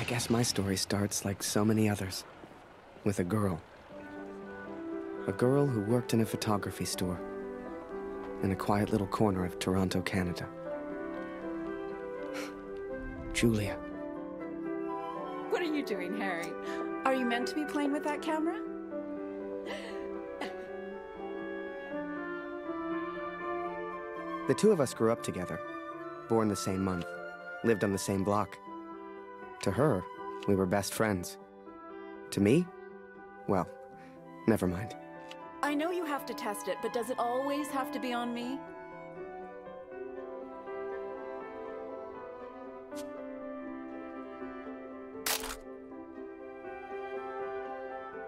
guess my story starts like so many others, with a girl. A girl who worked in a photography store in a quiet little corner of Toronto, Canada. Julia. What are you doing, Harry? Are you meant to be playing with that camera? The two of us grew up together, born the same month, lived on the same block. To her, we were best friends. To me, well, never mind. I know you have to test it, but does it always have to be on me?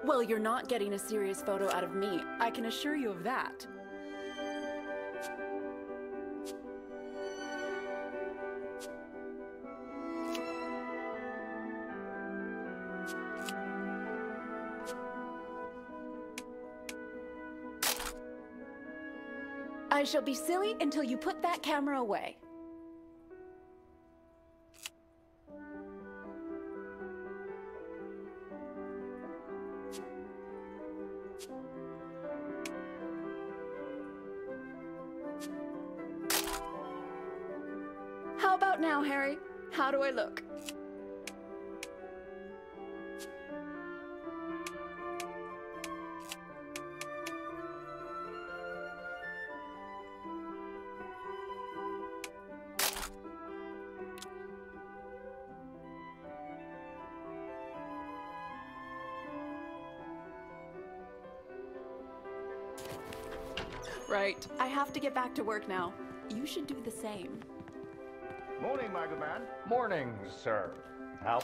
Well, you're not getting a serious photo out of me. I can assure you of that. I shall be silly until you put that camera away. How about now, Harry? How do I look? Right. I have to get back to work now. You should do the same. Morning, my good man. Morning, sir. How?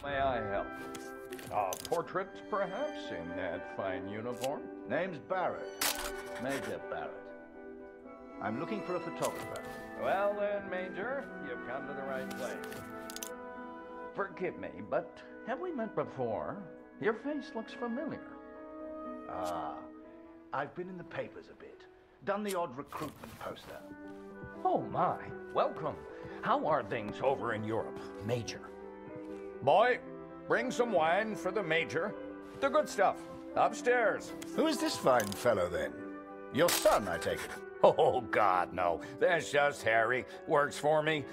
May I help? A portrait, perhaps, in that fine uniform? Name's Barrett. Major Barrett. I'm looking for a photographer. Well then, Major, you've come to the right place. Forgive me, but have we met before? Your face looks familiar. Ah, I've been in the papers a bit. Done the odd recruitment poster. Oh my, welcome. How are things over in Europe, Major? Boy, bring some wine for the Major. The good stuff, upstairs. Who is this fine fellow, then? Your son, I take it. Oh, God, no. That's just Harry. Works for me.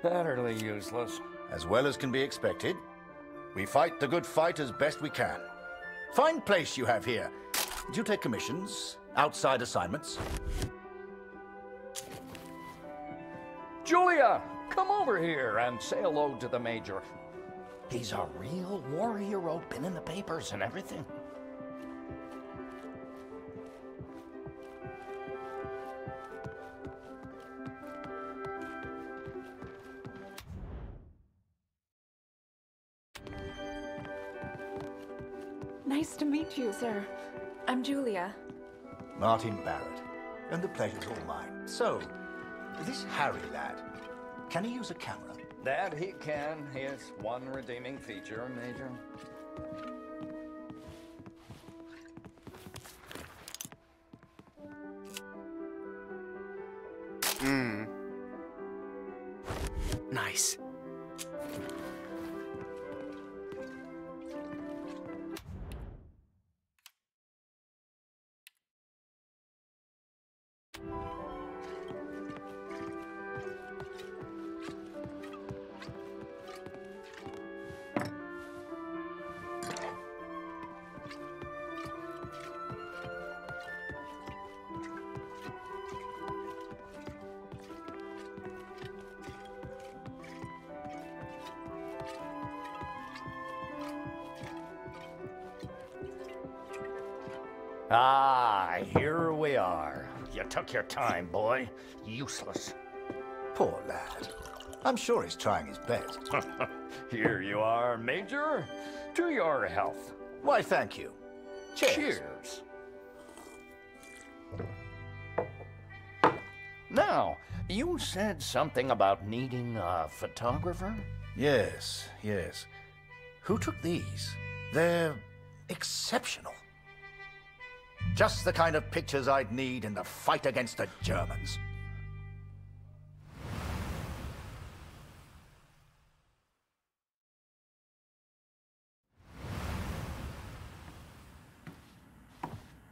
Utterly useless. As well as can be expected. We fight the good fight as best we can. Fine place you have here. Do you take commissions? Outside assignments? Julia, come over here and say hello to the Major. He's a real war hero, been in the papers and everything. Nice to meet you, sir. I'm Julia. Martin Barrett. And the pleasure's all mine. So, this Harry lad, can he use a camera? That he can. His one redeeming feature, Major. Nice. Ah, here we are. You took your time, boy. Useless. Poor lad. I'm sure he's trying his best. Here you are, Major. To your health. Why, thank you. Cheers. Cheers. Now, you said something about needing a photographer? Yes, yes. Who took these? They're exceptional. Just the kind of pictures I'd need in the fight against the Germans.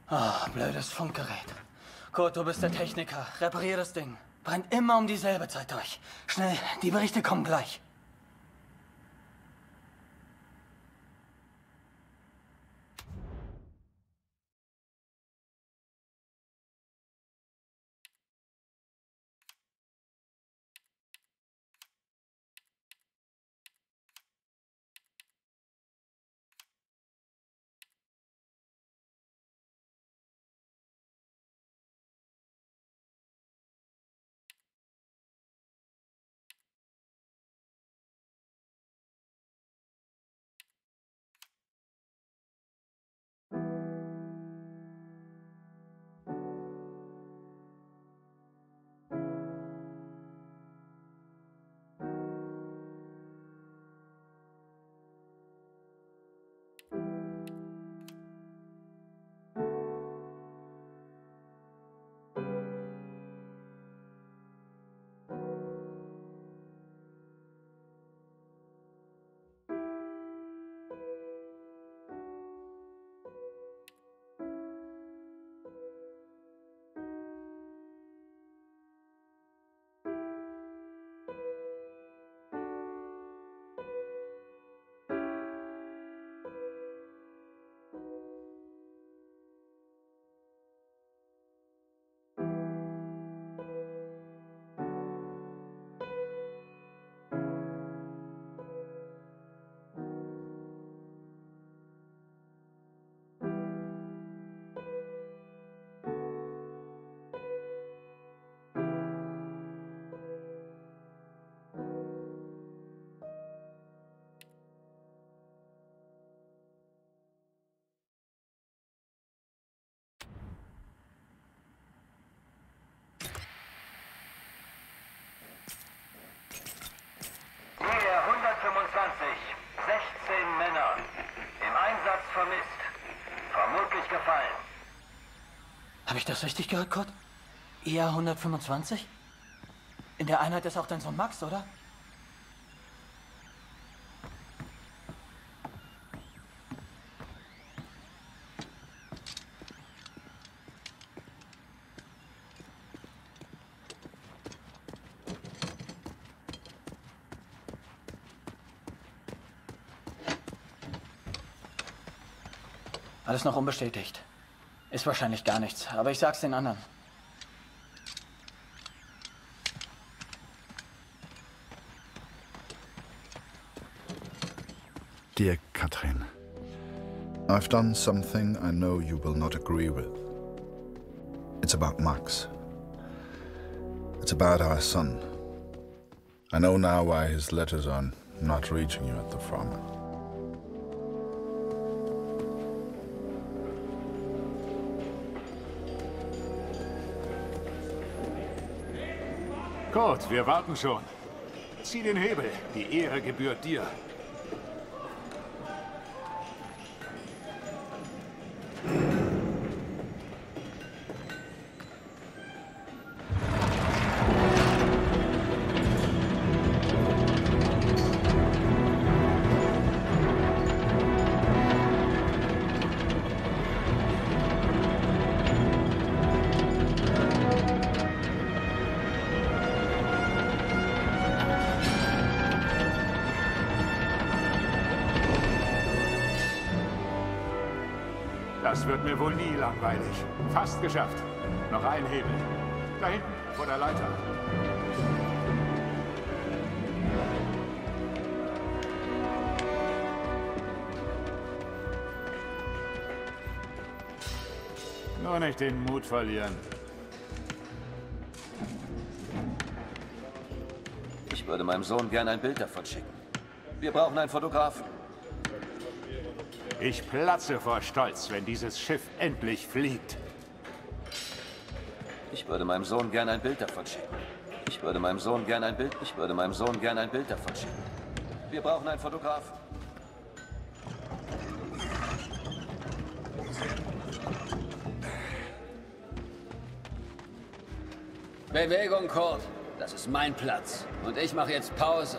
Ah, blödes Funkgerät. Kurt, du bist der Techniker. Reparier das Ding. Brennt immer um dieselbe Zeit durch. Schnell, die Berichte kommen gleich. Hier 125, 16 Männer. Im Einsatz vermisst. Vermutlich gefallen. Habe ich das richtig gehört, Kurt? ER 125? In der Einheit ist auch dein Sohn Max, oder? Alles noch unbestätigt. Ist wahrscheinlich gar nichts, aber ich sag's den anderen. Dear Katrin, I've done something I know you will not agree with. It's about Max. It's about our son. I know now why his letters are not reaching you at the front. Kurt, wir warten schon. Zieh den Hebel. Die Ehre gebührt dir. Das wird mir wohl nie langweilig. Fast geschafft. Noch ein Hebel. Da hinten, vor der Leiter. Nur nicht den Mut verlieren. Ich würde meinem Sohn gern ein Bild davon schicken. Wir brauchen einen Fotografen. Ich platze vor Stolz, wenn dieses Schiff endlich fliegt. Ich würde meinem Sohn gern ein Bild davon schicken. Ich würde meinem Sohn gern ein Bild davon schicken. Wir brauchen einen Fotografen. Bewegung, Kurt. Das ist mein Platz. Und ich mache jetzt Pause.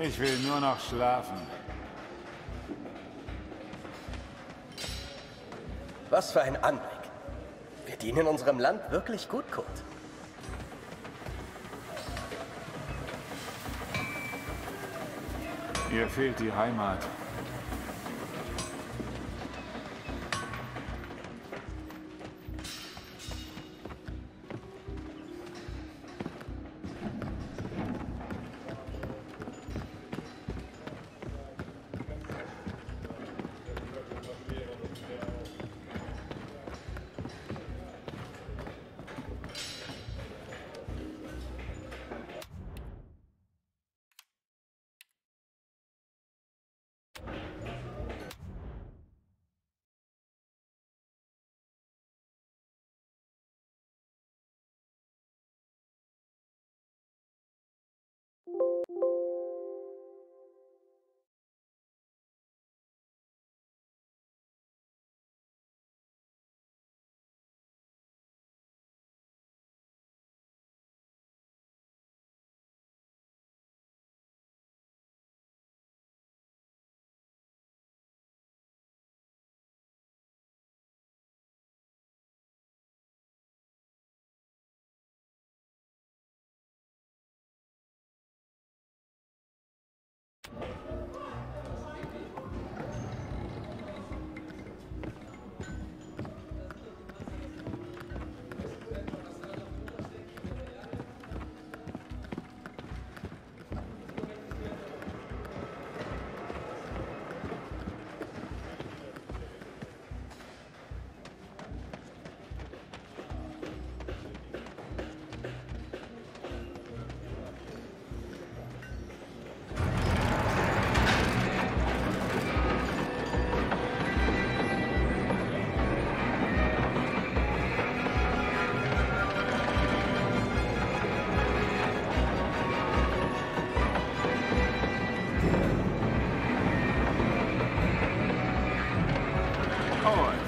Ich will nur noch schlafen. Was für ein Anblick. Wir dienen unserem Land wirklich gut, Kurt. Ihr fehlt die Heimat.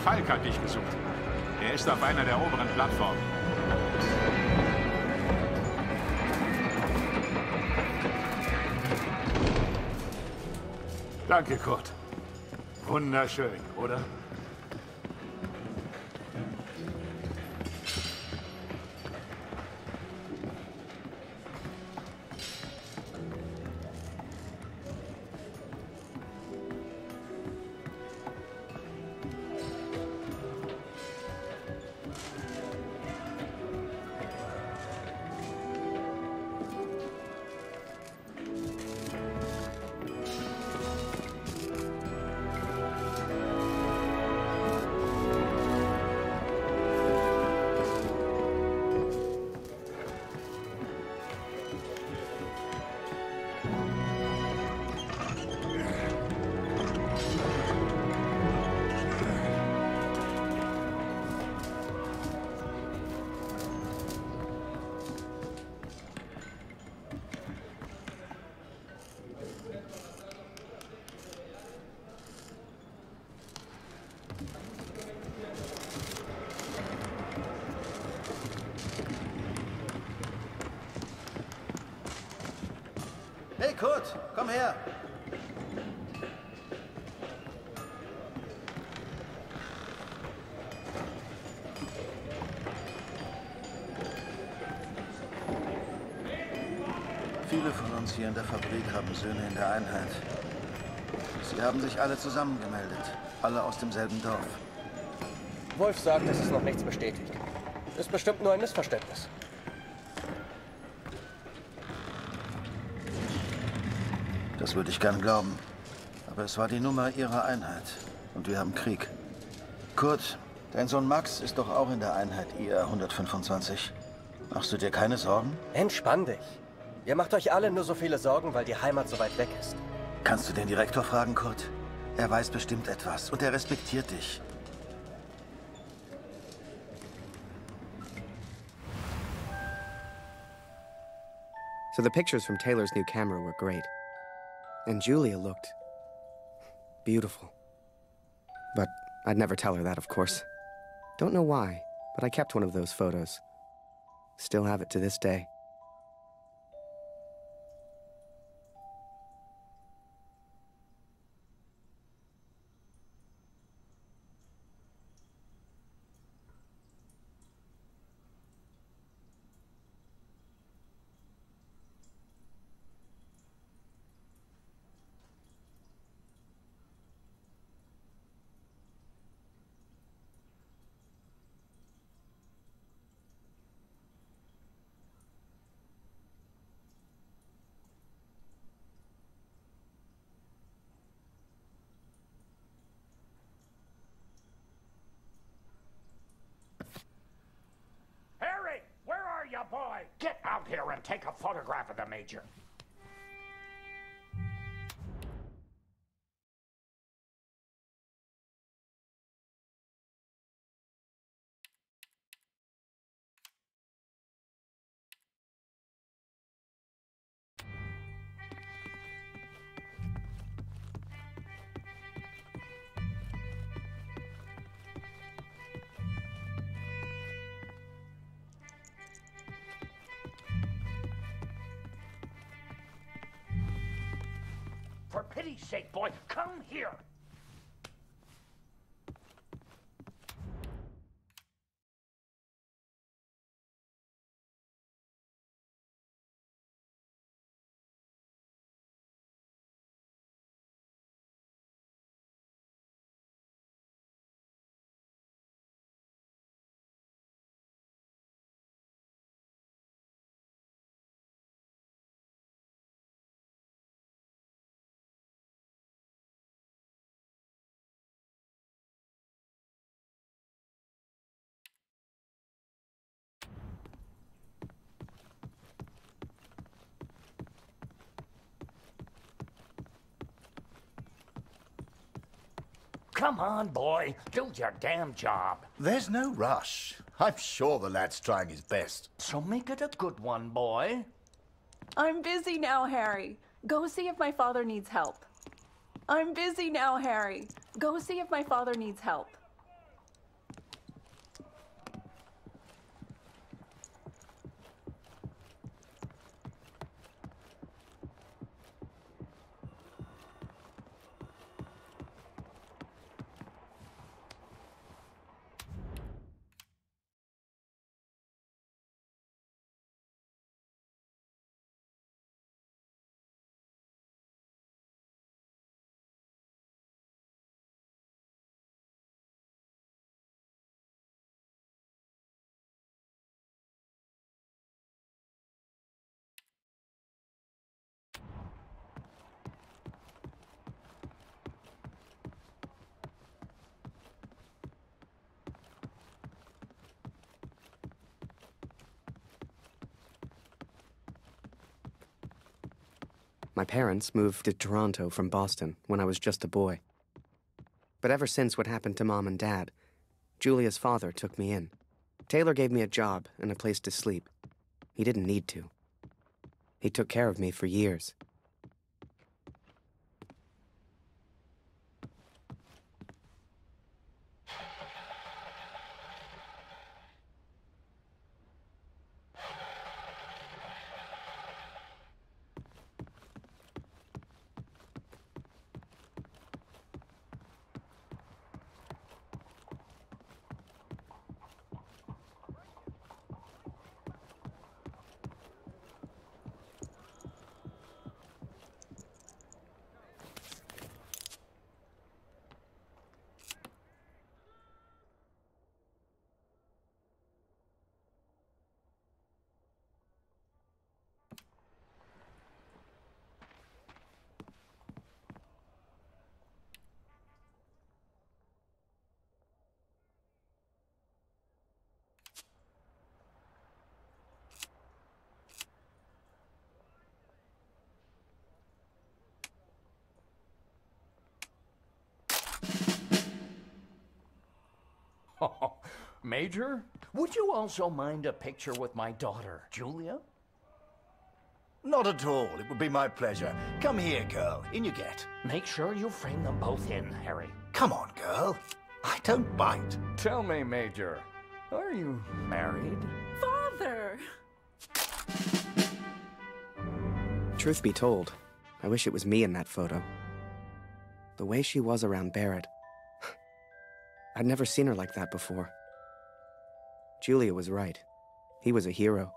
Falk hat dich gesucht. Er ist auf einer der oberen Plattformen. Danke, Kurt. Wunderschön, oder? Schneller! Viele von uns hier in der Fabrik haben Söhne in der Einheit. Sie haben sich alle zusammengemeldet. Alle aus demselben Dorf. Wolf sagt, es ist noch nichts bestätigt. Ist bestimmt nur ein Missverständnis. Das würde ich gern glauben. Aber es war die Nummer ihrer Einheit. Und wir haben Krieg. Kurt, dein Sohn Max ist doch auch in der Einheit IR 125. Machst du dir keine Sorgen? Entspann dich. Ihr macht euch alle nur so viele Sorgen, weil die Heimat so weit weg ist. Kannst du den Direktor fragen, Kurt? Er weiß bestimmt etwas und er respektiert dich. So the pictures from Taylor's new camera were great. And Julia looked beautiful. But I'd never tell her that, of course. Don't know why, but I kept one of those photos. Still have it to this day. Harry, where are you, boy? Get out here and take a photograph of the Major. For pity's sake, boy, come here. Come on, boy. Do your damn job. There's no rush. I'm sure the lad's trying his best. So make it a good one, boy. I'm busy now, Harry. Go see if my father needs help. I'm busy now, Harry. Go see if my father needs help. My parents moved to Toronto from Boston when I was just a boy. But ever since what happened to Mom and Dad, Julia's father took me in. Taylor gave me a job and a place to sleep. He didn't need to. He took care of me for years. Major, would you also mind a picture with my daughter, Julia? Not at all. It would be my pleasure. Come here, girl. In you get. Make sure you frame them both in, Harry. Come on, girl. I don't bite. Tell me, Major, are you married? Father! Truth be told, I wish it was me in that photo. The way she was around Barrett. I'd never seen her like that before. Julia was right. He was a hero.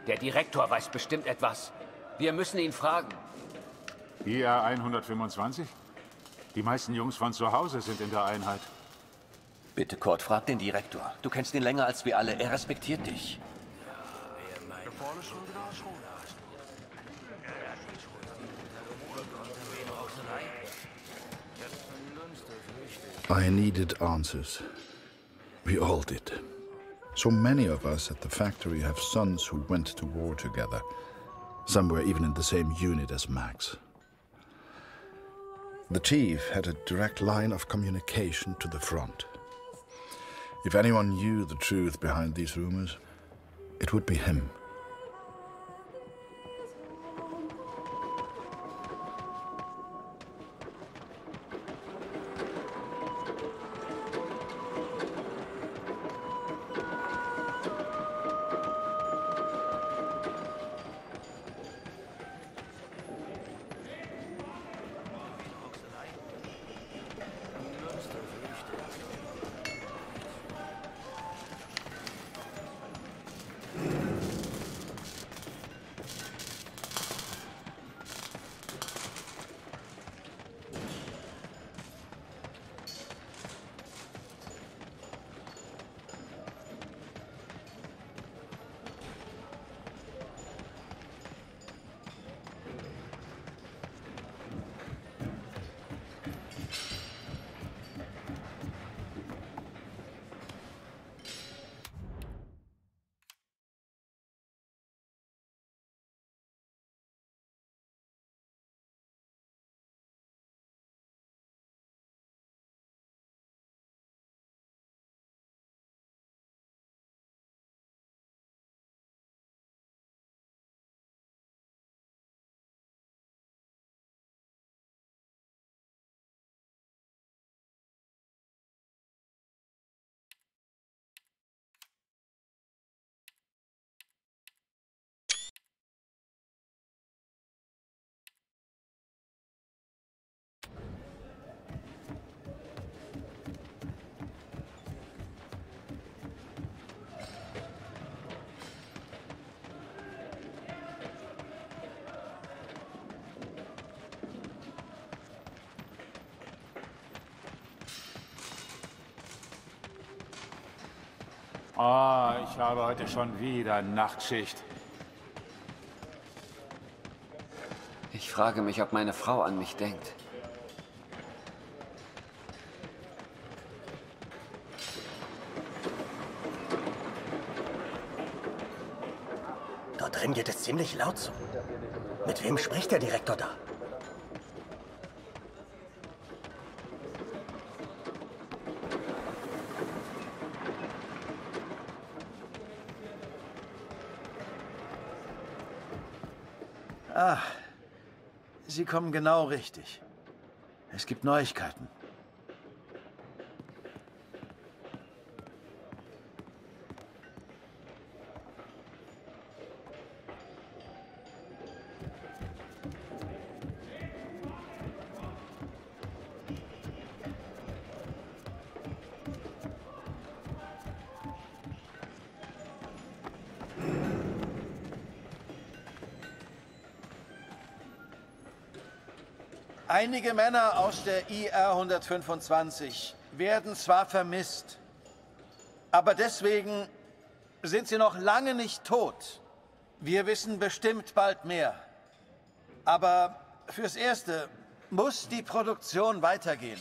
Der Direktor weiß bestimmt etwas. Wir müssen ihn fragen. IR 125? Die meisten Jungs von zu Hause sind in der Einheit. Bitte, Kurt, frag den Direktor. Du kennst ihn länger als wir alle. Er respektiert dich. I needed answers. We all did. So many of us at the factory have sons who went to war together. Some were even in the same unit as Max. The chief had a direct line of communication to the front. If anyone knew the truth behind these rumors, it would be him. Oh, ich habe heute schon wieder Nachtschicht. Ich frage mich, ob meine Frau an mich denkt. Dort drin geht es ziemlich laut zu. Mit wem spricht der Direktor da? Ah, Sie kommen genau richtig. Es gibt Neuigkeiten. Einige Männer aus der IR 125 werden zwar vermisst, aber deswegen sind sie noch lange nicht tot. Wir wissen bestimmt bald mehr. Aber fürs Erste muss die Produktion weitergehen.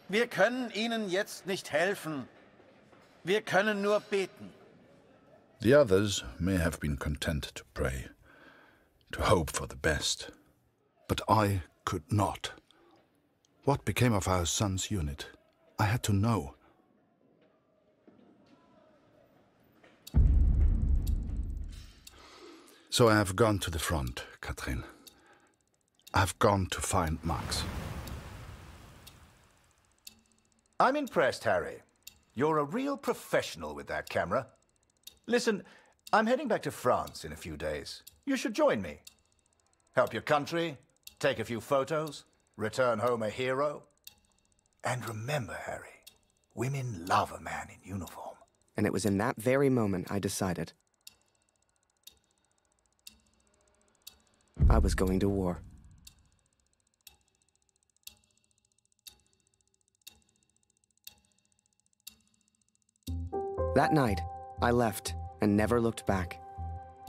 Wir können ihnen jetzt nicht helfen. Wir können nur beten. The others may have been content to pray, to hope for the best. But I could not. What became of our son's unit? I had to know. So I have gone to the front, Katrin. I have gone to find Max. I'm impressed, Harry. You're a real professional with that camera. Listen, I'm heading back to France in a few days. You should join me. Help your country, take a few photos, return home a hero. And remember, Harry, women love a man in uniform. And it was in that very moment I decided I was going to war. That night, I left and never looked back.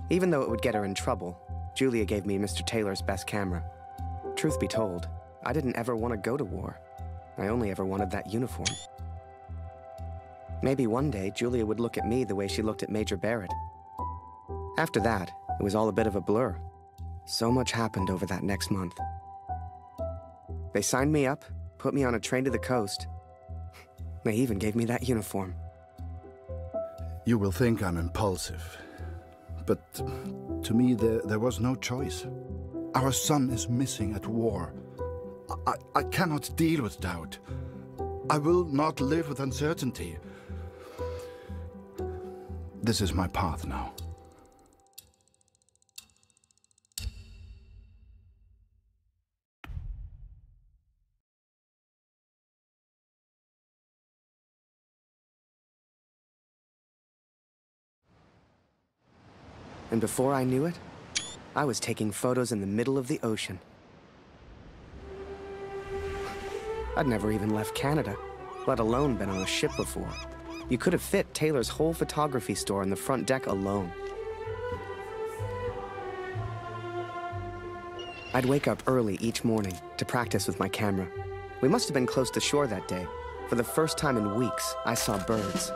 Even though it would get her in trouble, Julia gave me Mr. Taylor's best camera. Truth be told, I didn't ever want to go to war. I only ever wanted that uniform. Maybe one day Julia would look at me the way she looked at Major Barrett. After that, it was all a bit of a blur. So much happened over that next month. They signed me up, put me on a train to the coast. They even gave me that uniform. You will think I'm impulsive, but to me there was no choice. Our son is missing at war. I cannot deal with doubt. I will not live with uncertainty. This is my path now. And before I knew it, I was taking photos in the middle of the ocean. I'd never even left Canada, let alone been on a ship before. You could have fit Taylor's whole photography store on the front deck alone. I'd wake up early each morning to practice with my camera. We must have been close to shore that day. For the first time in weeks, I saw birds.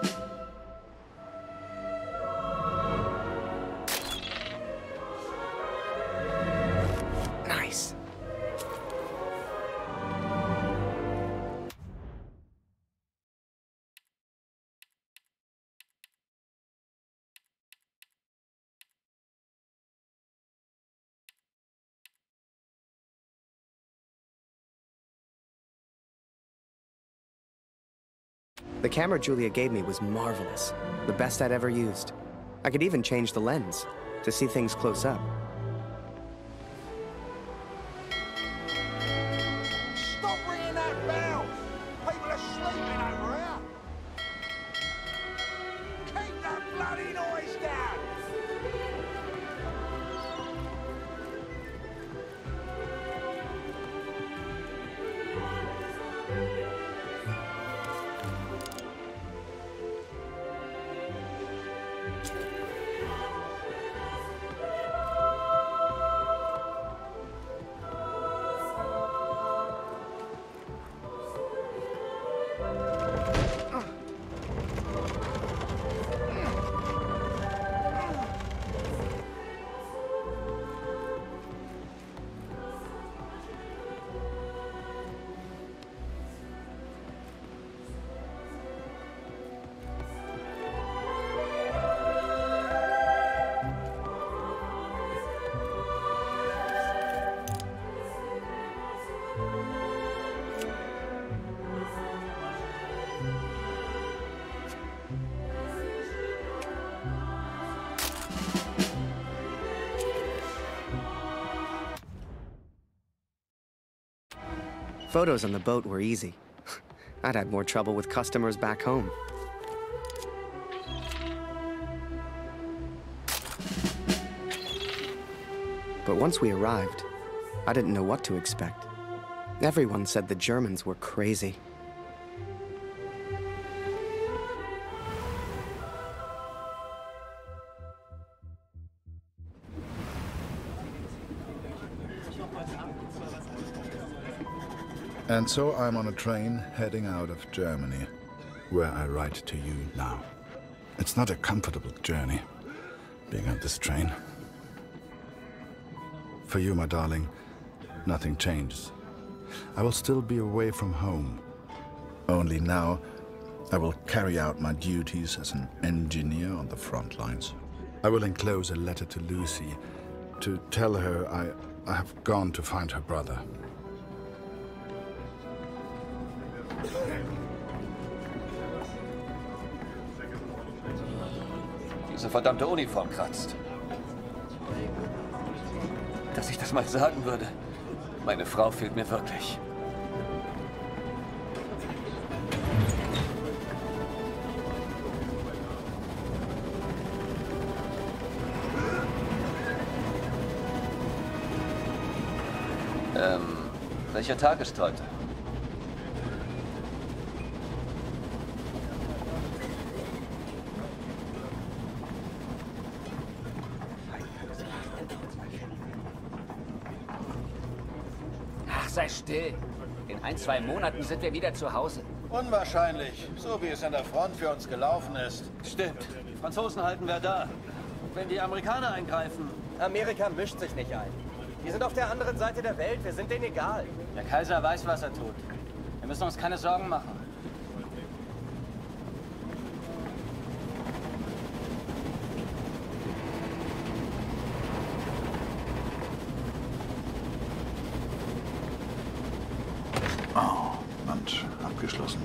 Nice. The camera Julia gave me was marvelous, the best I'd ever used. I could even change the lens to see things close up. Stop ringing that bell! People are sleeping over here! Keep that bloody noise down! Photos on the boat were easy. I'd had more trouble with customers back home. But once we arrived, I didn't know what to expect. Everyone said the Germans were crazy. And so I'm on a train heading out of Germany, where I write to you now. It's not a comfortable journey, being on this train. For you, my darling, nothing changes. I will still be away from home. Only now, I will carry out my duties as an engineer on the front lines. I will enclose a letter to Lucy to tell her I have gone to find her brother. Diese verdammte Uniform kratzt. Dass ich das mal sagen würde. Meine Frau fehlt mir wirklich. Welcher Tag ist heute? Ach, sei still. In 1-2 Monaten sind wir wieder zu Hause. Unwahrscheinlich, so wie es an der Front für uns gelaufen ist. Stimmt. Die Franzosen halten wir da. Wenn die Amerikaner eingreifen... Amerika mischt sich nicht ein. Wir sind auf der anderen Seite der Welt, wir sind denen egal. Der Kaiser weiß, was er tut. Wir müssen uns keine Sorgen machen. Oh, Mensch, abgeschlossen.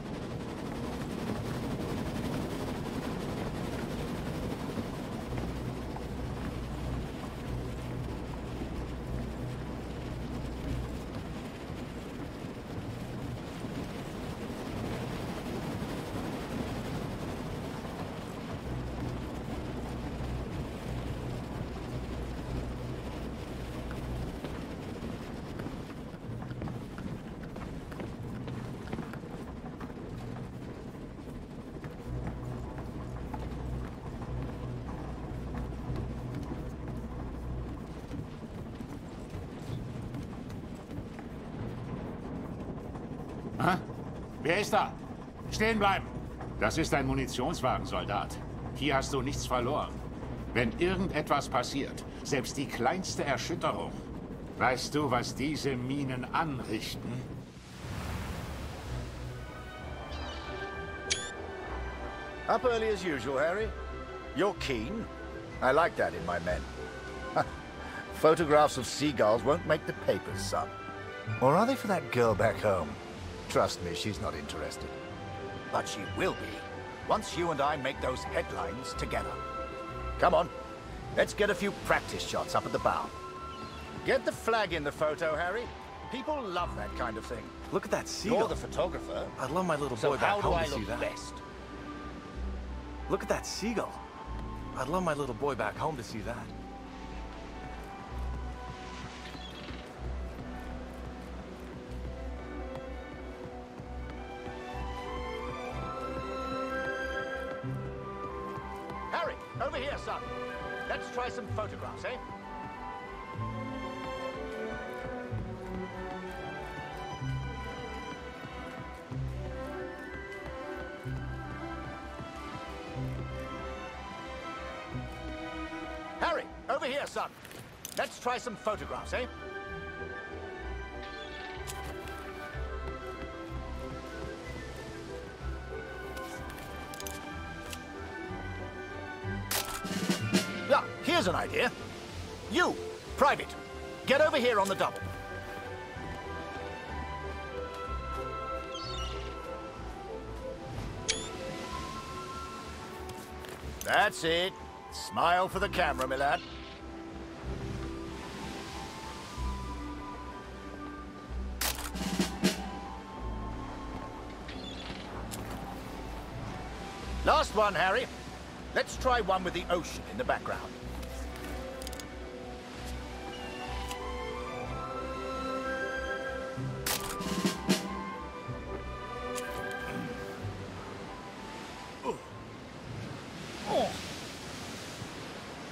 Wer ist da? Stehen bleiben! Das ist ein Munitionswagen, Soldat. Hier hast du nichts verloren. Wenn irgendetwas passiert, selbst die kleinste Erschütterung, weißt du, was diese Minen anrichten? Up early as usual, Harry. You're keen. I like that in my men. Photographs of seagulls won't make the papers, son. Or are they for that girl back home? Trust me, she's not interested. But she will be, once you and I make those headlines together. Come on, let's get a few practice shots up at the bow. Get the flag in the photo, Harry. People love that kind of thing. Look at that seagull. You're the photographer. I'd love my little boy back home to see that. So how do I look best? Look at that seagull. I'd love my little boy back home to see that. Harry, over here, son. Let's try some photographs, eh? Harry, over here, son. Let's try some photographs, eh? Yeah, here's an idea. You, Private, get over here on the double. That's it. Smile for the camera, my lad. Last one, Harry. Let's try one with the ocean in the background.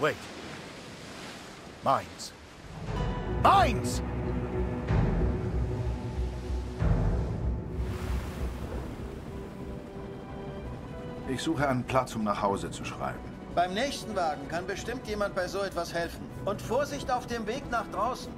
Wait. Mines. Mines! Ich suche einen Platz, um nach Hause zu schreiben. Beim nächsten Wagen kann bestimmt jemand bei so etwas helfen. Und Vorsicht auf dem Weg nach draußen.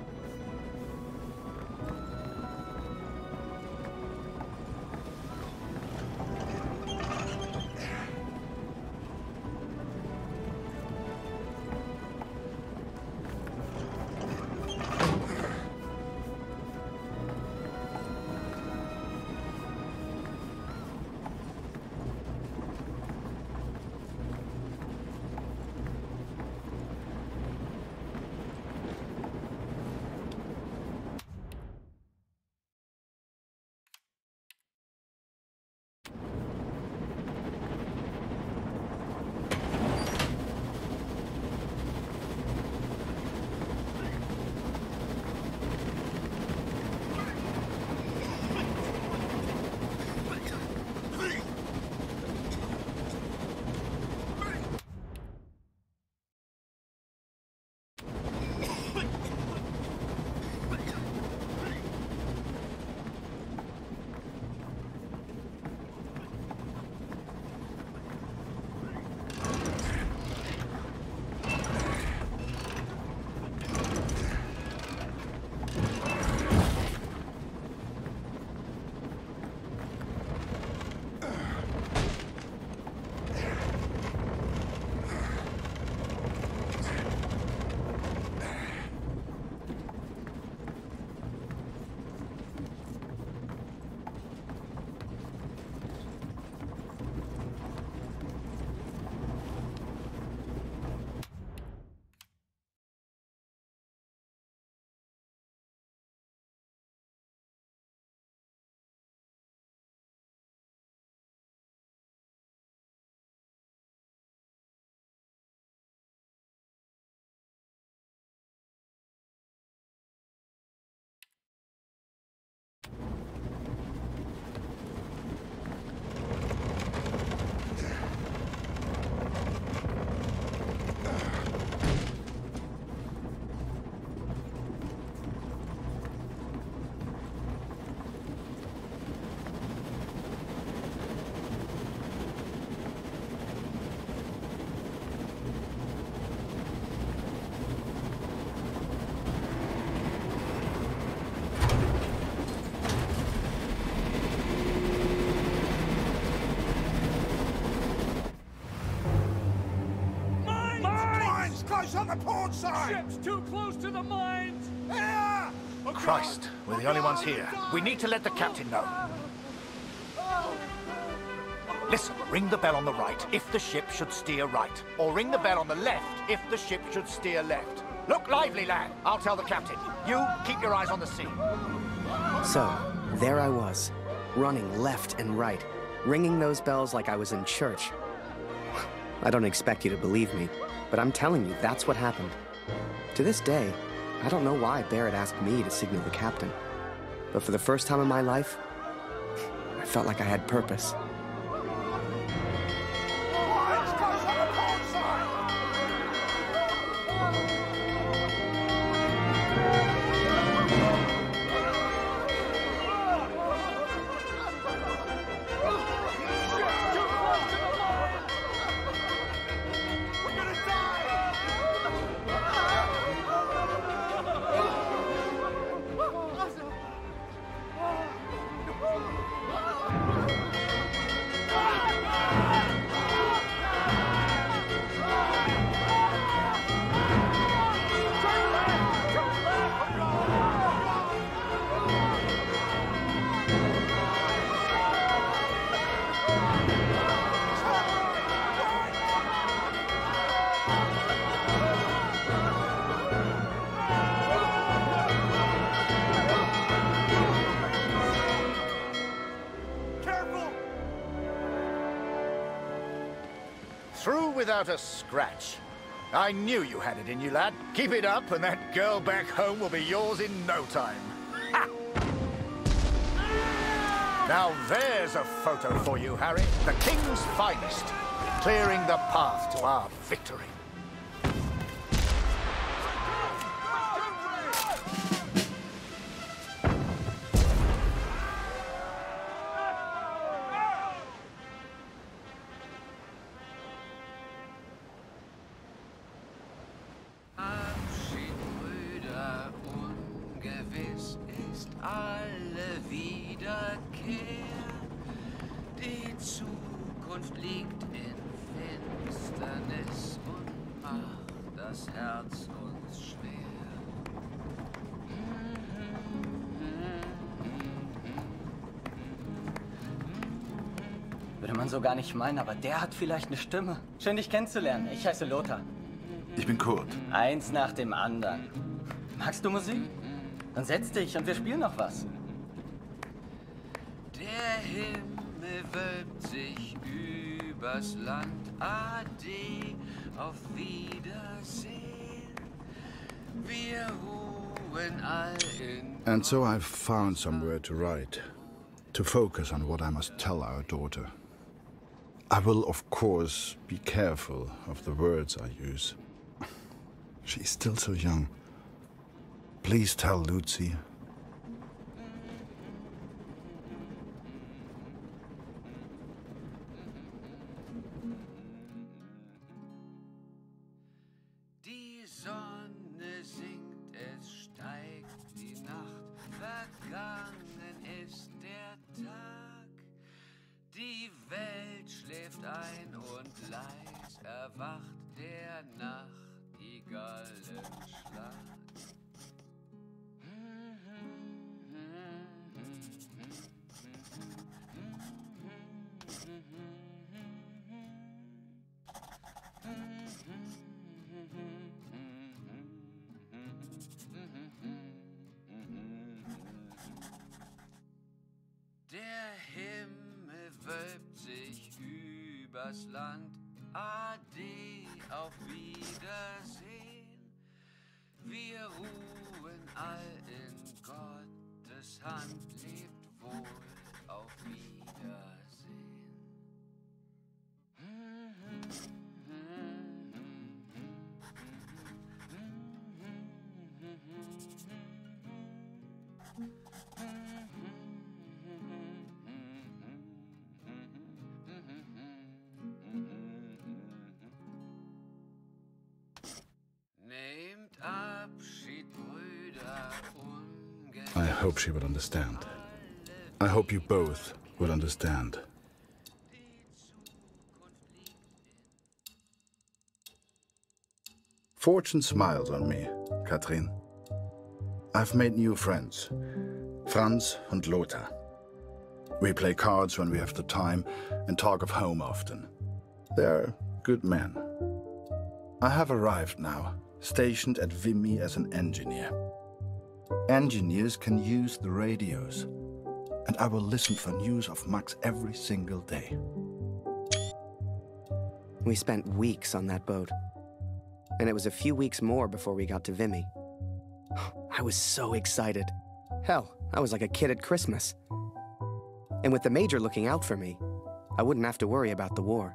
on the port side! Ship's too close to the mines! Here! Christ, we're the only ones here. We need to let the captain know. Listen, ring the bell on the right if the ship should steer right. Or ring the bell on the left if the ship should steer left. Look lively, lad. I'll tell the captain. You, keep your eyes on the sea. So, there I was, running left and right, ringing those bells like I was in church. I don't expect you to believe me, but I'm telling you, that's what happened. To this day, I don't know why Barrett asked me to signal the captain. But for the first time in my life, I felt like I had purpose. Through without a scratch. I knew you had it in you, lad. Keep it up, and that girl back home will be yours in no time. Ha! Now there's a photo for you, Harry. The King's finest, clearing the path to our victory. Würde man so gar nicht meinen, aber der hat vielleicht eine Stimme. Schön, dich kennenzulernen. Ich heiße Lothar. Ich bin Kurt. Eins nach dem anderen. Magst du Musik? Dann setz dich und wir spielen noch was. Der Himmel wölbt sich übers Land. Ade, auf Wiedersehen. Wir ruhen all in... And so I've found somewhere to write, to focus on what I must tell our daughter. I will, of course, be careful of the words I use. She's still so young. Please tell Lucy. Die Sonne sinkt, es steigt die Nacht, vergangen ist der Tag. Die Welt schläft ein und leis erwacht der Nachtigallenschlag. Der Himmel wölbt sich übers Land. Ade, auf Wiedersehen. Wir ruhen all in Gottes Hand. Lebt wohl, auf Wiedersehen. Nehmt Abschied, Brüder, I hope she would understand. I hope you both would understand. Fortune smiles on me, Katrin. I've made new friends, Franz and Lothar. We play cards when we have the time and talk of home often. They're good men. I have arrived now, stationed at Vimy as an engineer. Engineers can use the radios, and I will listen for news of Max every single day. We spent weeks on that boat, and it was a few weeks more before we got to Vimy. I was so excited. Hell, I was like a kid at Christmas. And with the Major looking out for me, I wouldn't have to worry about the war.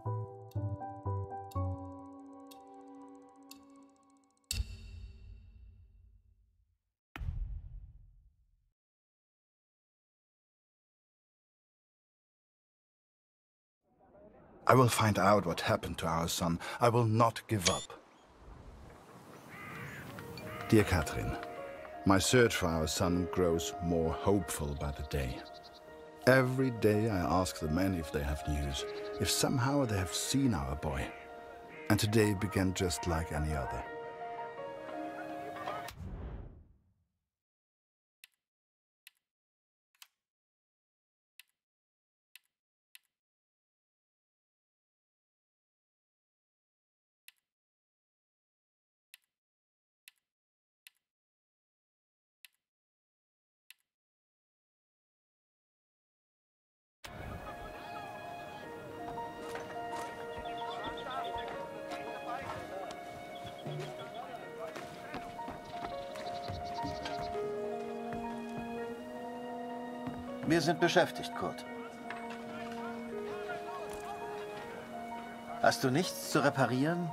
I will find out what happened to our son. I will not give up. Dear Katrin, my search for our son grows more hopeful by the day. Every day I ask the men if they have news, if somehow they have seen our boy. And today began just like any other. Wir sind beschäftigt, Kurt. Hast du nichts zu reparieren?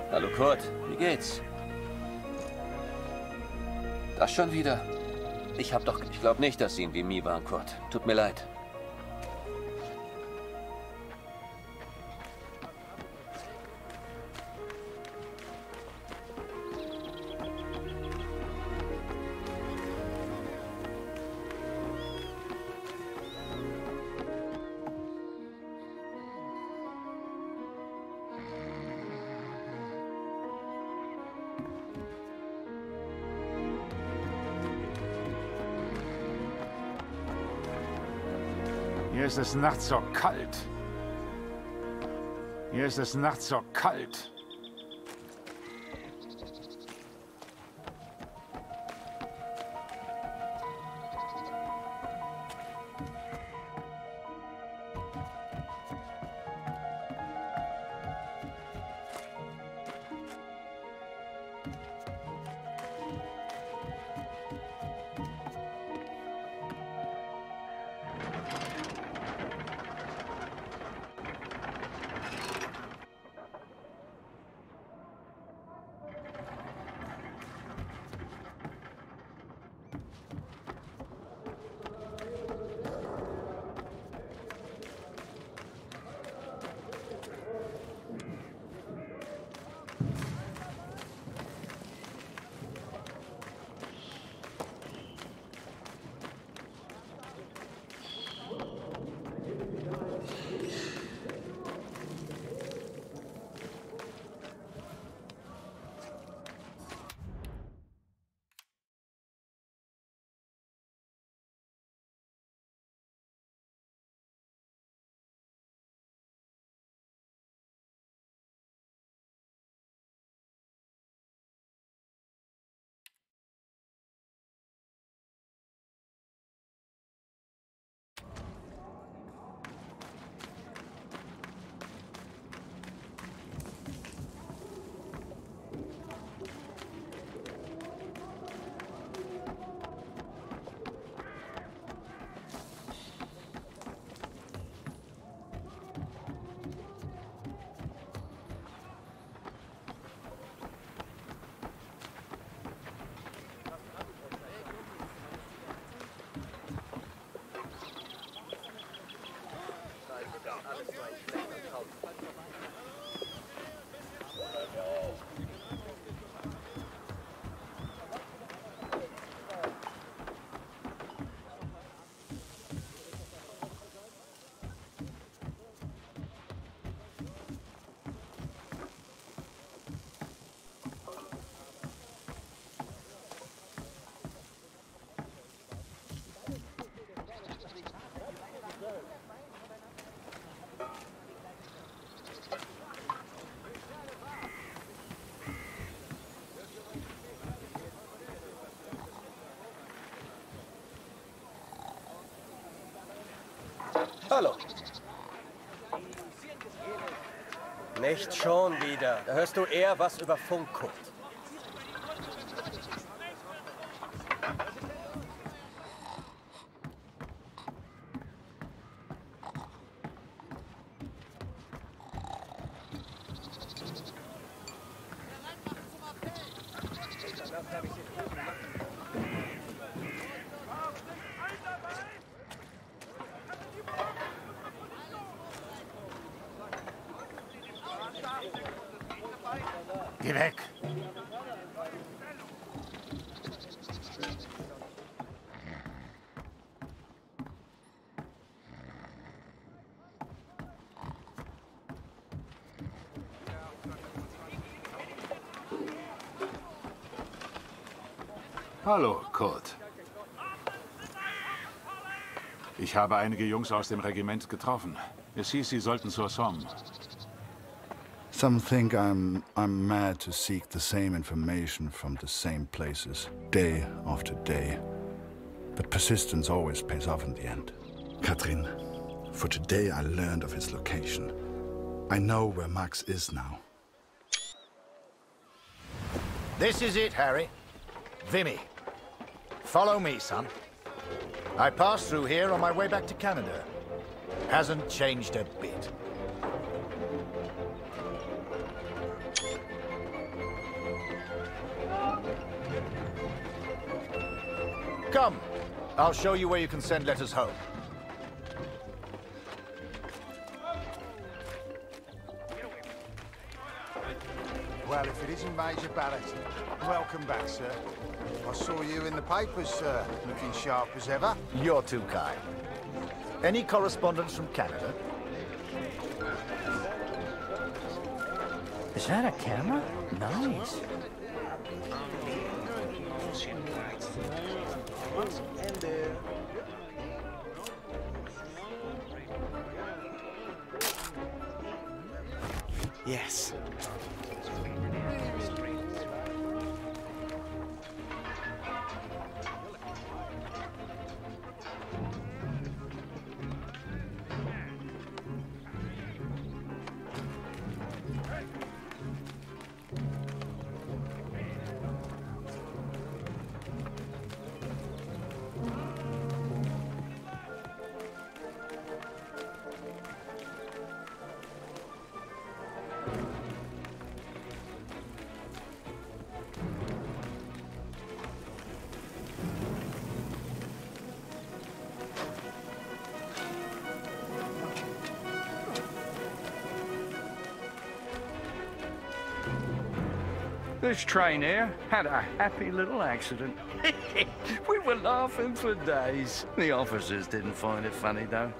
Hallo Kurt, wie geht's? Das schon wieder? Ich glaube nicht, dass Sie in Vimy waren, Kurt. Tut mir leid. Hier ist es nachts so kalt. Hier ist es nachts so kalt. Hallo. Nicht schon wieder. Da hörst du eher was über Funk, Kurt. Geh weg! Hallo, Kurt. Ich habe einige Jungs aus dem Regiment getroffen. Es hieß, sie sollten zur Somme. Some think I'm mad to seek the same information from the same places, day after day. But persistence always pays off in the end. Katrin, for today I learned of his location. I know where Max is now. This is it, Harry. Vimy. Follow me, son. I passed through here on my way back to Canada. Hasn't changed a bit. Come, I'll show you where you can send letters home. Well, if it isn't Major Barrett, welcome back, sir. I saw you in the papers, sir, looking sharp as ever. You're too kind. Any correspondence from Canada? Is that a camera? Nice. Yes. This train here had a happy little accident. We were laughing for days. The officers didn't find it funny, though.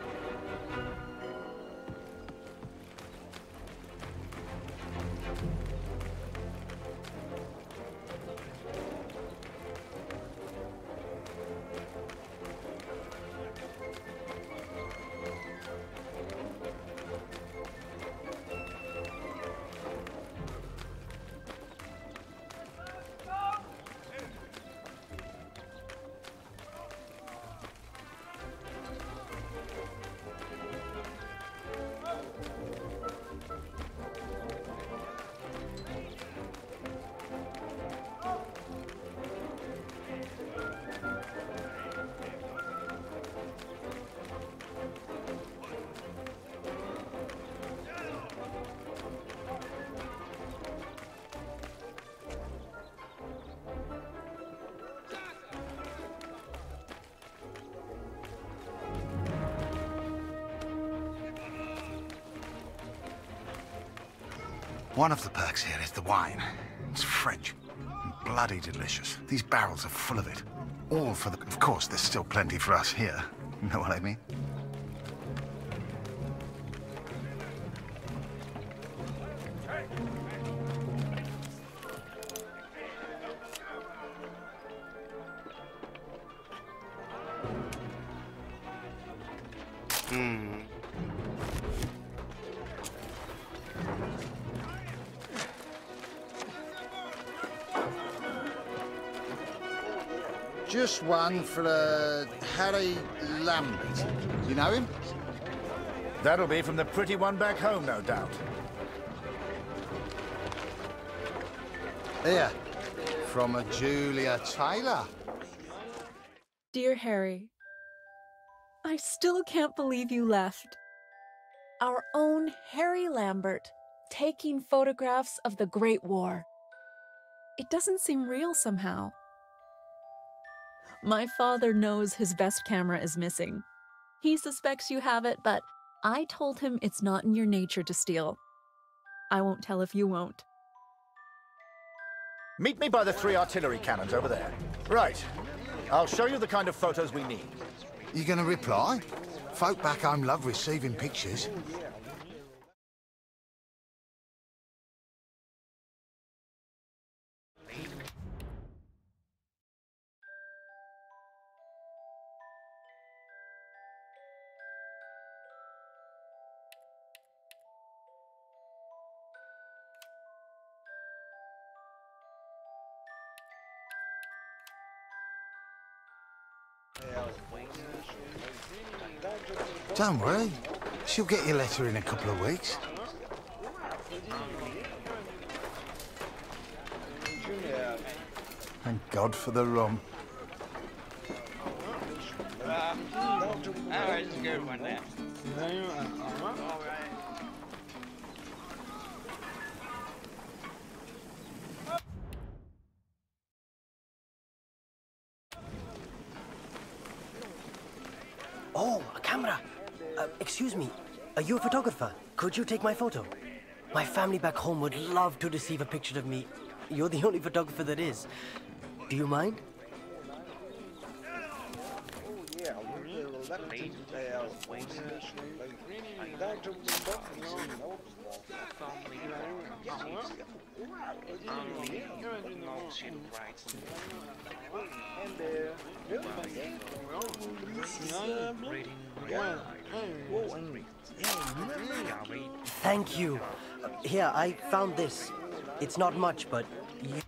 One of the perks here is the wine. It's French. Bloody delicious. These barrels are full of it. All for the... Of course, there's still plenty for us here. You know what I mean? Just one for Harry Lambert. You know him? That'll be from the pretty one back home, no doubt. Here, from a Julia Taylor. Dear Harry, I still can't believe you left. Our own Harry Lambert, taking photographs of the Great War. It doesn't seem real somehow. My father knows his best camera is missing. He suspects you have it, but I told him it's not in your nature to steal. I won't tell if you won't. Meet me by the 3 artillery cannons over there. Right. I'll show you the kind of photos we need. You gonna reply? Folk back home love receiving pictures. Don't worry. She'll get your letter in a couple of weeks. Thank God for the rum. That was a good one there. Oh, a camera. Excuse me, are you a photographer? Could you take my photo? My family back home would love to receive a picture of me. You're the only photographer that is. Do you mind? Thank you. Here, I found this. It's not much, but you...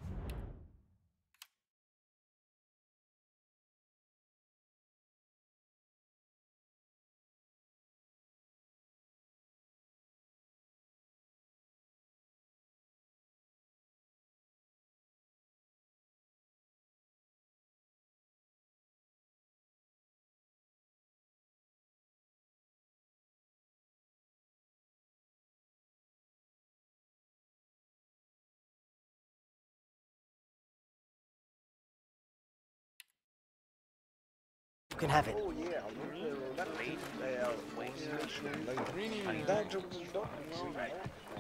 You can have it.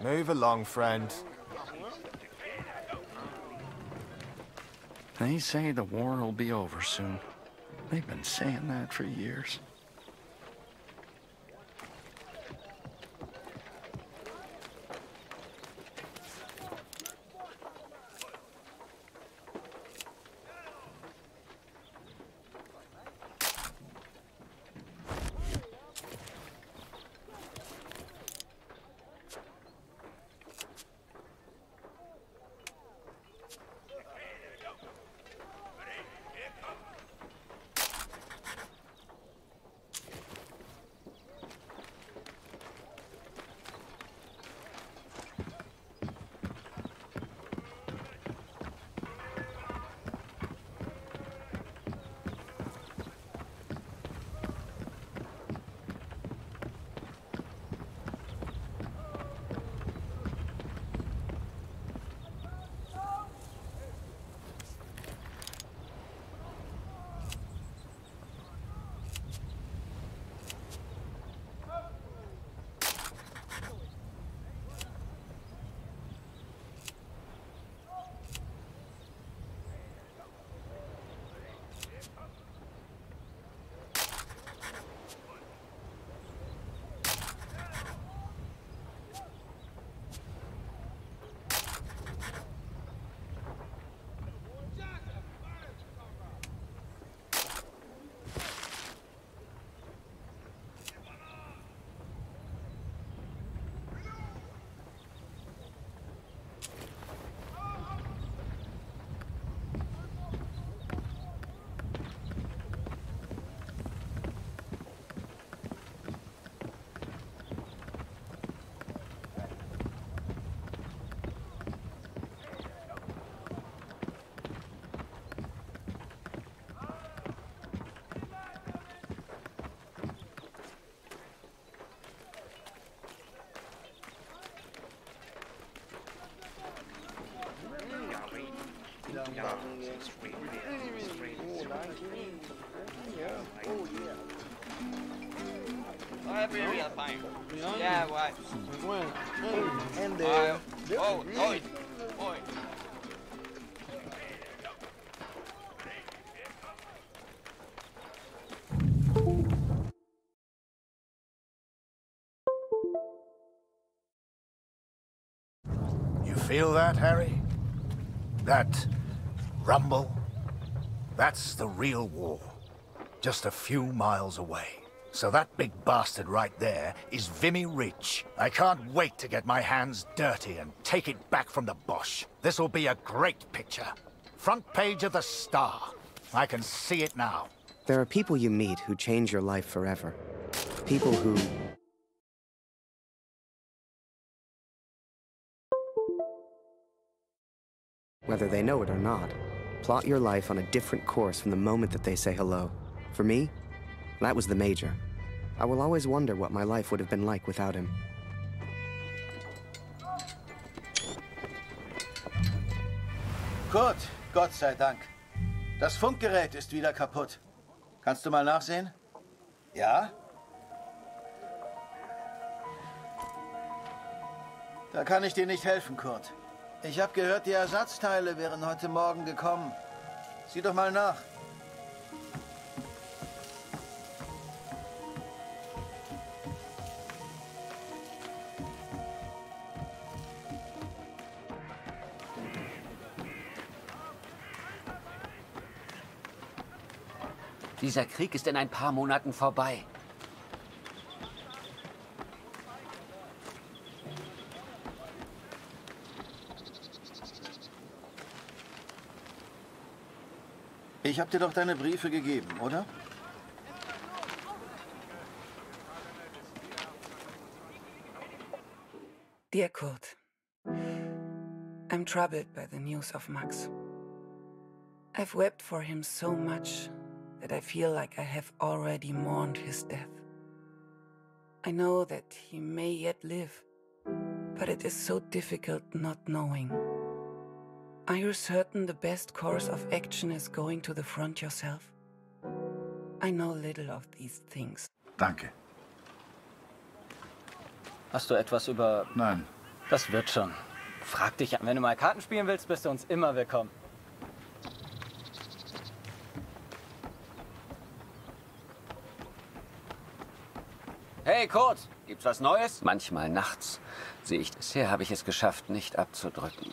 Move along, friend. They say the war will be over soon. They've been saying that for years. Yeah, what? And oh, oi. You feel that, Harry? That rumble? That's the real war. Just a few miles away. So that big bastard right there is Vimy Ridge. I can't wait to get my hands dirty and take it back from the Bosch. This'll be a great picture. Front page of the Star. I can see it now. There are people you meet who change your life forever. People who... whether they know it or not, plot your life on a different course from the moment that they say hello. For me, that was the Major. I will always wonder what my life would have been like without him. Kurt, Gott sei Dank. Das Funkgerät ist wieder kaputt. Kannst du mal nachsehen? Ja? Da kann ich dir nicht helfen, Kurt. Ich habe gehört, die Ersatzteile wären heute Morgen gekommen. Sieh doch mal nach. Dieser Krieg ist in ein paar Monaten vorbei. Ich habe dir doch deine Briefe gegeben, oder? Dear Kurt, I'm troubled by the news of Max. I've wept for him so much that I feel like I have already mourned his death. I know that he may yet live, but it is so difficult not knowing. Are you certain the best course of action is going to the front yourself? I know little of these things. Danke. Hast du etwas über... Nein. Das wird schon. Frag dich an. Wenn du mal Karten spielen willst, bist du uns immer willkommen. Hey, Kurt, gibt's was Neues? Manchmal nachts sehe ich. Bisher habe ich es geschafft, nicht abzudrücken.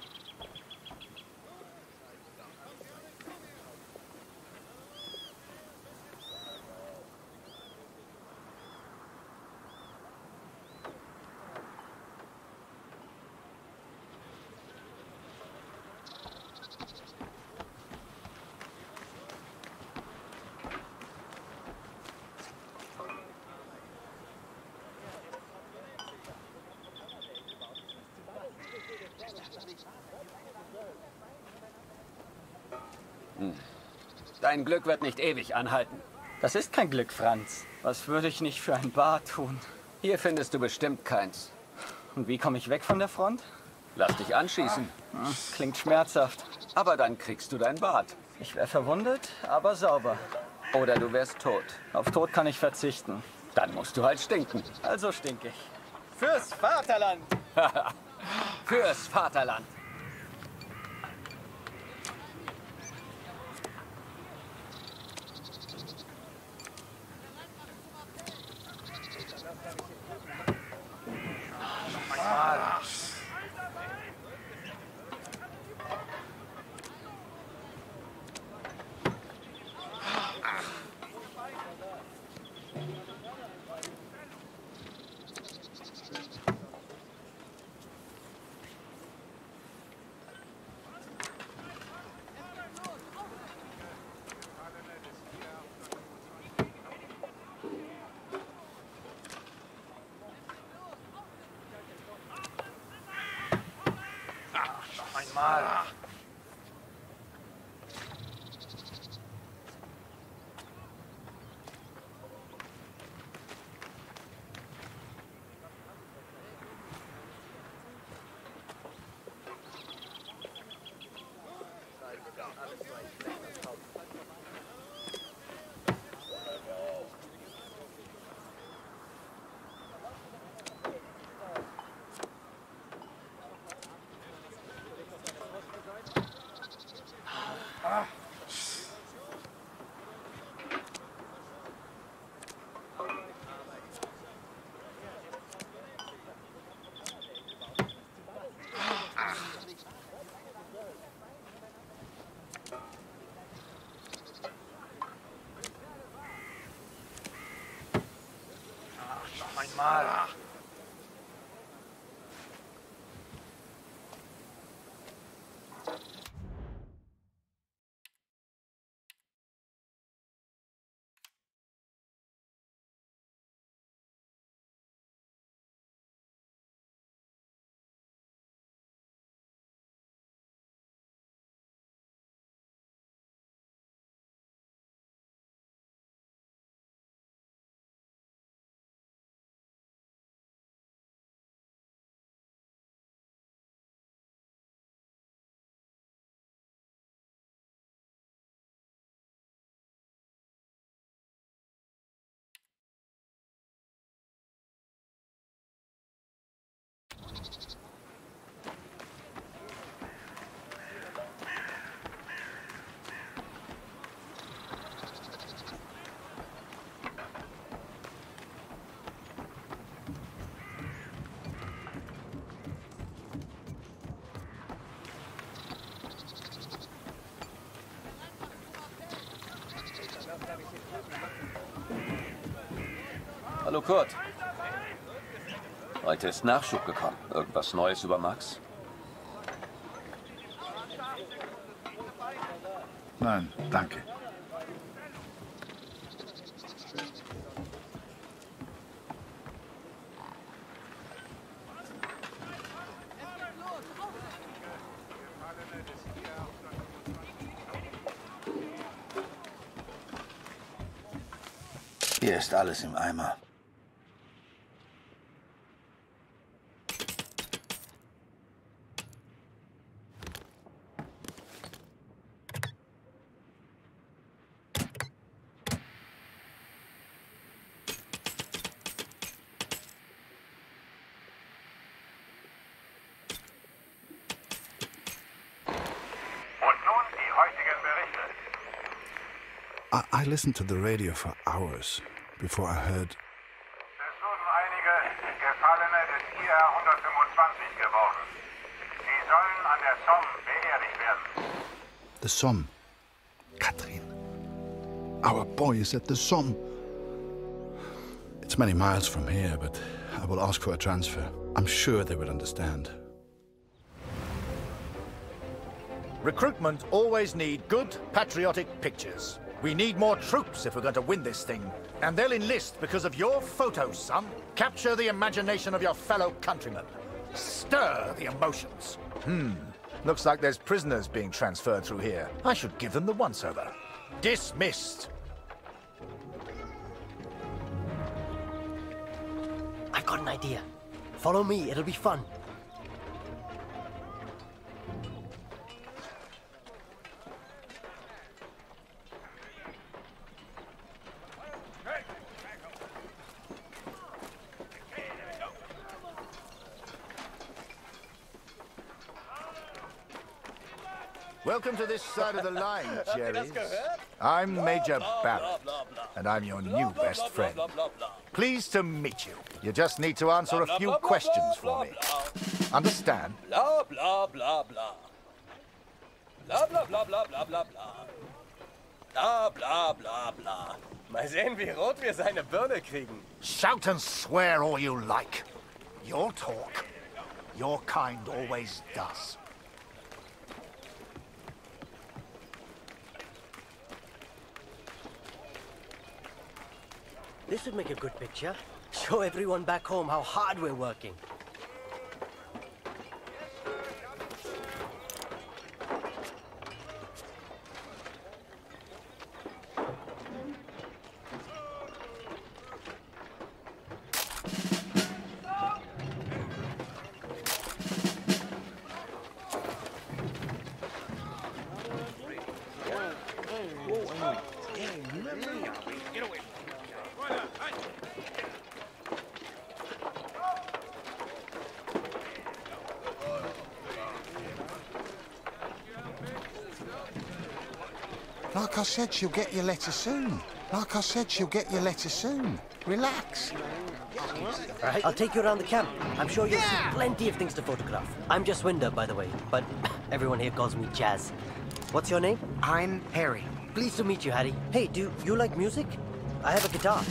Dein Glück wird nicht ewig anhalten. Das ist kein Glück, Franz. Was würde ich nicht für ein Bad tun? Hier findest du bestimmt keins. Und wie komme ich weg von der Front? Lass dich anschießen. Klingt schmerzhaft. Aber dann kriegst du dein Bad. Ich wäre verwundet, aber sauber. Oder du wärst tot. Auf Tod kann ich verzichten. Dann musst du halt stinken. Also stink ich. Fürs Vaterland! Fürs Vaterland! einmal. Hallo Kurt. Heute ist Nachschub gekommen. Irgendwas Neues über Max? Nein, danke. Hier ist alles im Eimer. I listened to the radio for hours before I heard. Es wurden einige Gefallene des IR 125 geworden. Sie sollen an der Somme beerdigt werden. The Somme. Katrin. Our boy is at the Somme. It's many miles from here, but I will ask for a transfer. I'm sure they will understand. Recruitment always need good, patriotic pictures. We need more troops if we're going to win this thing. And they'll enlist because of your photos, son. Capture the imagination of your fellow countrymen. Stir the emotions. Looks like there's prisoners being transferred through here. I should give them the once-over. Dismissed. I've got an idea. Follow me, it'll be fun. Welcome to this side of the line, Jerry. I'm Major Barrett, and I'm your new best friend. Pleased to meet you. You just need to answer a few questions for me. Understand? Bla bla bla bla. Bla bla bla bla bla bla bla. Bla bla bla bla. Mal sehen, wie rot wir seine Birne kriegen. Shout and swear all you like. Your talk. Your kind always does. This would make a good picture. Show everyone back home how hard we're working. Like I said, she'll get your letter soon. Like I said, she'll get your letter soon. Relax. Right. I'll take you around the camp. I'm sure you'll see plenty of things to photograph. I'm just Winder, by the way, but everyone here calls me Jazz. What's your name? I'm Harry. Pleased to meet you, Harry. Hey, do you like music? I have a guitar.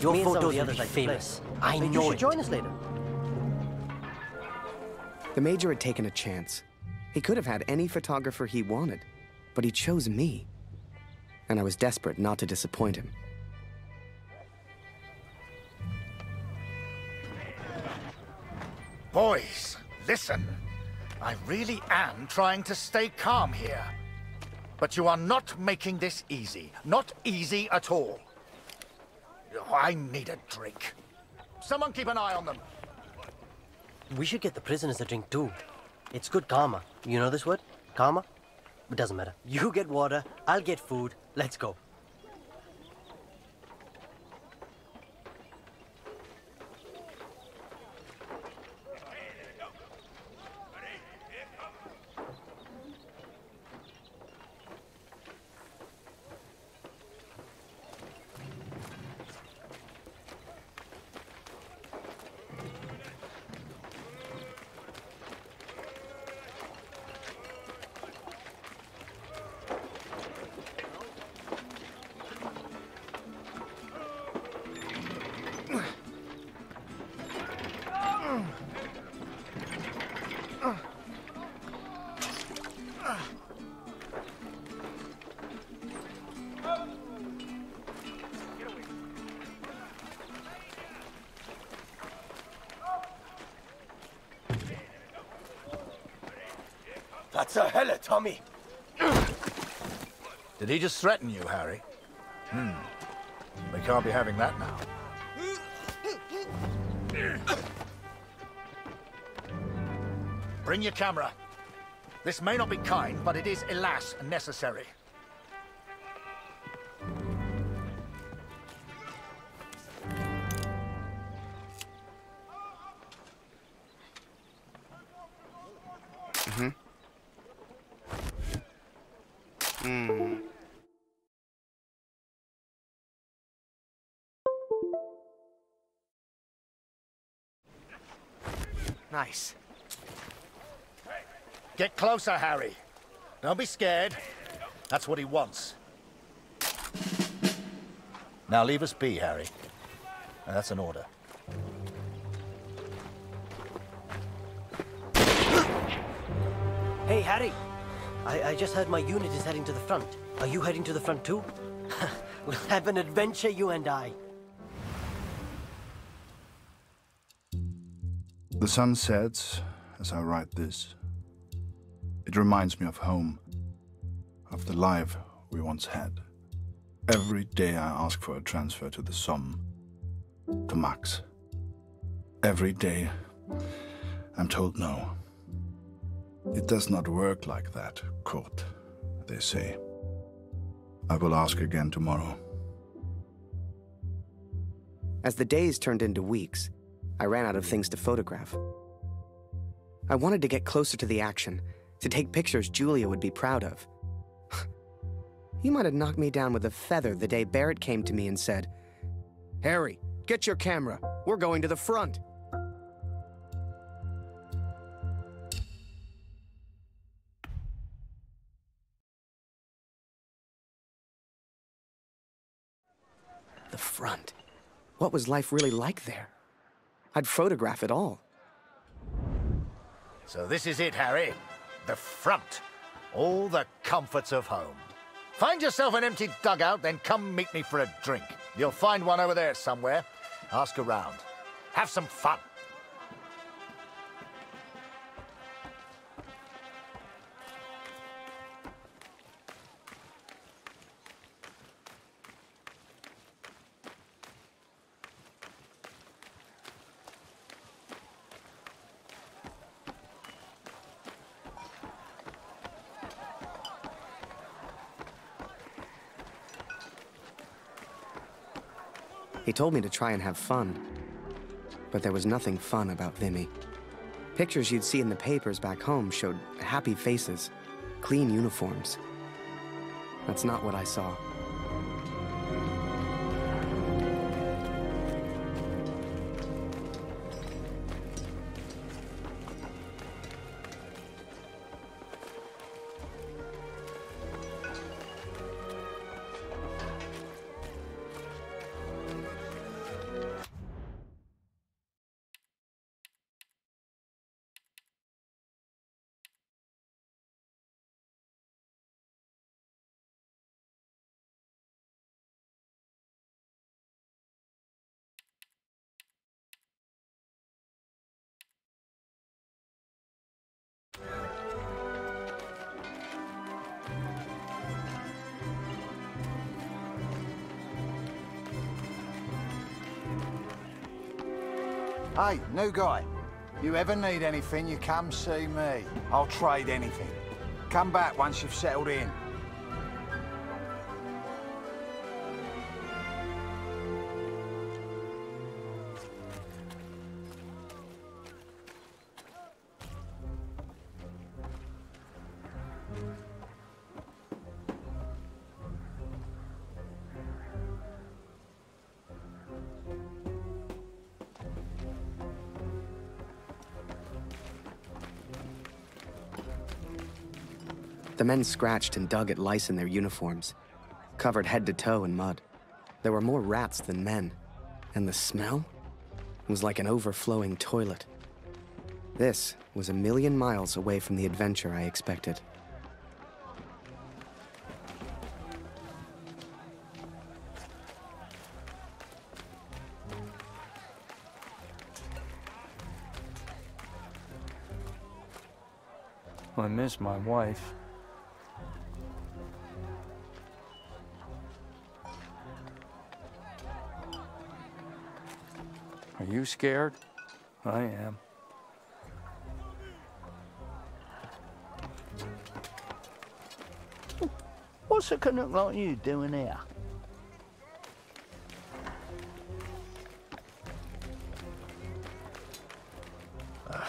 Your photos will be famous. I know you should join us later. The Major had taken a chance. He could have had any photographer he wanted, but he chose me. And I was desperate not to disappoint him. Boys, listen. I really am trying to stay calm here. But you are not making this easy. Not easy at all. I need a drink. Someone keep an eye on them. We should get the prisoners a drink too. It's good karma. You know this word? Karma? It doesn't matter. You get water, I'll get food. Let's go. That's a hella, Tommy. Did he just threaten you, Harry? We can't be having that now. Bring your camera. This may not be kind, but it is, alas, necessary. Nice. Get closer, Harry. Don't be scared. That's what he wants. Now leave us be, Harry. That's an order. Hey, Harry. I just heard my unit is heading to the front. Are you heading to the front too? We'll have an adventure, you and I. The sun sets as I write this. It reminds me of home, of the life we once had. Every day I ask for a transfer to the Somme, to Max. Every day I'm told no. It does not work like that, Kurt, they say. I will ask again tomorrow. As the days turned into weeks, I ran out of things to photograph. I wanted to get closer to the action, to take pictures Julia would be proud of. You might have knocked me down with a feather the day Barrett came to me and said, "Harry, get your camera. We're going to the front." The front. What was life really like there? I'd photograph it all. So this is it, Harry. The front. All the comforts of home. Find yourself an empty dugout, then come meet me for a drink. You'll find one over there somewhere. Ask around. Have some fun. He told me to try and have fun, but there was nothing fun about Vimy. Pictures you'd see in the papers back home showed happy faces, clean uniforms. That's not what I saw. Hey, new guy. You ever need anything, you come see me. I'll trade anything. Come back once you've settled in. The men scratched and dug at lice in their uniforms, covered head to toe in mud. There were more rats than men, and the smell was like an overflowing toilet. This was a million miles away from the adventure I expected. I miss my wife. Are you scared? I am. What's a Canuck like you doing here?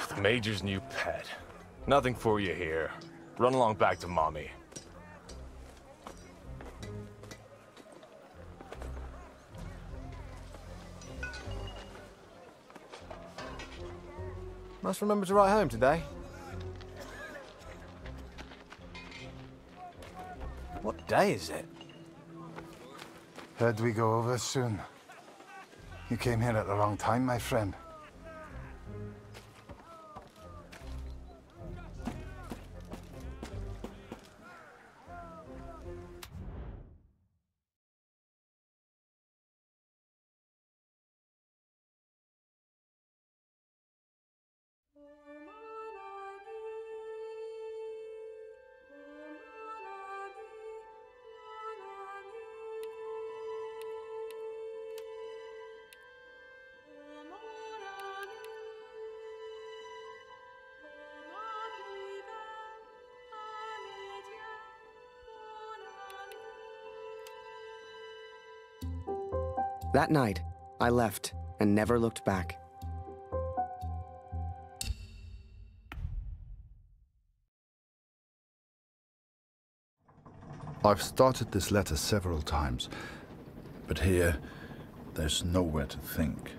The Major's new pet. Nothing for you here. Run along back to Mommy. Must remember to write home today. What day is it? Heard we go over soon. You came here at the wrong time, my friend. That night, I left and never looked back. I've started this letter several times, but here, there's nowhere to think.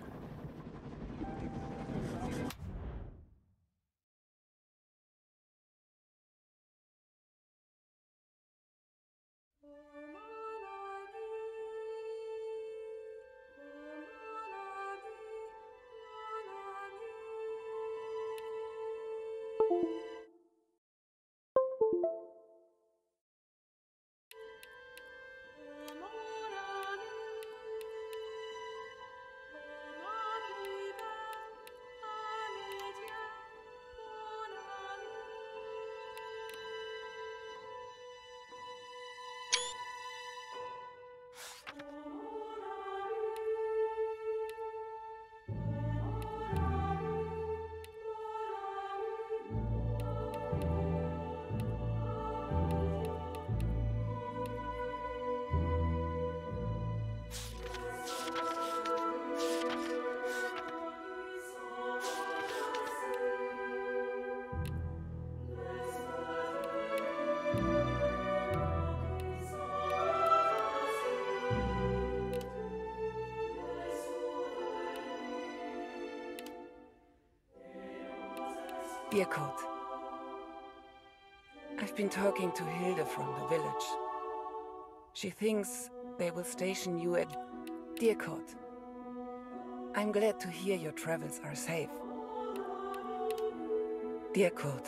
Dear Kurt, I've been talking to Hilde from the village. She thinks they will station you at... Dear Kurt, I'm glad to hear your travels are safe. Dear Kurt,